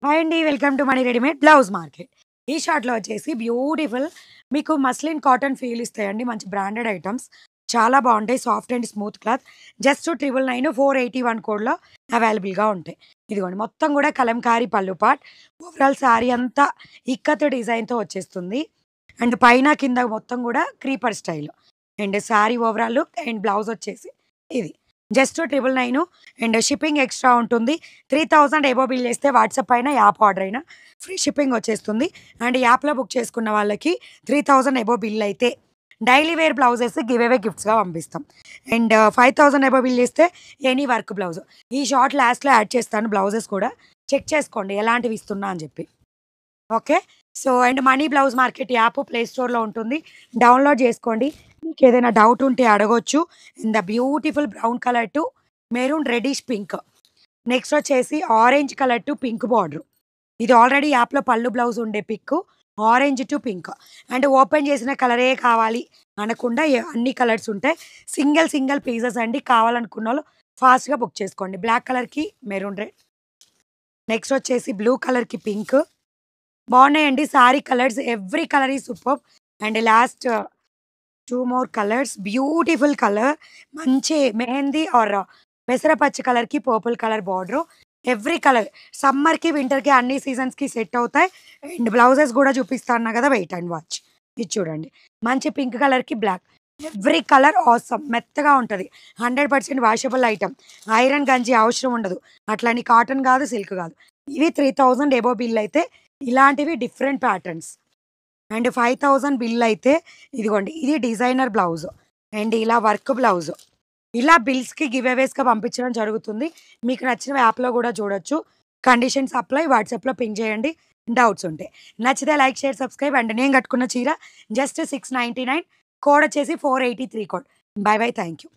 Hi అండి. Welcome to money readymade blouse market. ఈ షార్ట్‌లో వచ్చేసి బ్యూటిఫుల్ మీకు మస్లిన్ కాటన్ ఫీల్ ఇస్తాయండి. మంచి బ్రాండెడ్ ఐటెమ్స్. చాలా బావుంటాయి. Soft and smooth cloth. Just 999 481 కోడ్‌లో అవైలబుల్‌గా ఉంటాయి. ఇదిగోండి మొత్తం గూడా కలంకారీ పల్లు పార్ట్. ఓవరాల్ శారీ అంతా ఇక్కత్ డిజైన్‌తో వచ్చేస్తుంది. అండ్ పైన, కింద మొత్తం గూడా creeper style. And sari overall look and blouse వచ్చేసి ఇది. జస్ట్ 999 అండ్ షిప్పింగ్ ఎక్స్‌ట్రా ఉంటుంది. 3000 అబోవ్ బిల్ చేస్తే వాట్సాప్ అయినా, యాప్ ఆర్డర్ అయినా ఫ్రీ షిప్పింగ్ వచ్చేస్తుంది. అండ్ యాప్‌లో బుక్ చేసుకున్న వాళ్ళకి 3000 అబోవ్ బిల్ అయితే daily wear blouses give away గిఫ్ట్స్‌గా పంపిస్తాం. అండ్ 5000 అబోవ్ బిల్ చేస్తే ఎనీ వర్క్ బ్లౌజ్. ఈ షార్ట్ లాస్ట్‌లో యాడ్ చేస్తాను బ్లౌజెస్ కూడా. చెక్ చేసుకోండి ఎలాంటివి ఇస్తున్నా అని చెప్పి. Okay. So, and money blouse market app play స్టోర్‌లో ఉంటుంది. డౌన్‌లోడ్ చేసుకోండి. మీకేదైనా డౌట్ ఉంటే అడగొచ్చు. In the beautiful brown colour to maroon reddish pink. Next వచ్చేసి orange colour to pink border. ఇది ఆల్రెడీ యాప్‌లో పళ్ళు బ్లౌజ్ ఉండే pic. Orange to pink. And open చేసిన కలరే కావాలి అనకుండా అన్ని కలర్స్ ఉంటాయి. సింగిల్ సింగిల్ పీసెస్ అండి. కావాలనుకున్నోళ్ళు ఫాస్ట్‌గా బుక్ చేసుకోండి. బ్లాక్ కలర్‌కి మెరూన్ రెడ్. నెక్స్ట్ వచ్చేసి బ్లూ కలర్‌కి పింక్. బాగున్నాయండి sari colours. Every colour is superb. And last 2 more colours. Beautiful colour. మంచి మెహందీ ఆర్ పెసరపచ్చ కలర్‌కి purple colour border. Every colour సమ్మర్‌కి, వింటర్‌కి అన్ని సీజన్స్‌కి సెట్ అవుతాయి. అండ్ బ్లౌజెస్ గూడా చూపిస్తా అన్నా కదా! Wait and watch. ఇది చూడండి. మంచి పింక్ కలర్‌కి బ్లాక్. Every colour awesome. మెత్తగా ఉంటది. 100% వాషబుల్ ఐటెమ్. ఐరన్ గంజి అవసరం ఉండదు. అట్లని కాటన్ గాదు, సిల్క్ గాదు. ఇవి 3000 అబోవ్ బిల్ అయితే ఇలాంటివి డిఫరెంట్ ప్యాటర్న్స్. అండ్ 5000 బిల్ అయితే ఇదిగోండి. ఇది డిజైనర్ బ్లౌజ్. అండ్ ఇలా వర్క్ బ్లౌజ్. ఇలా బిల్స్‌కి గివ్ అవేస్‌గా పంపించడం జరుగుతుంది. మీకు నచ్చినవి యాప్‌లో గూడా చూడొచ్చు. Conditions apply. వాట్సాప్‌లో పింగ్ చేయండి డౌట్స్ ఉంటే. నచ్చితే లైక్, షేర్, సబ్స్క్రైబ్. అండ్ నేను కట్టుకున్న చీర జస్ట్ 699. కోడ్ వచ్చేసి 483 code. By by. Thank you.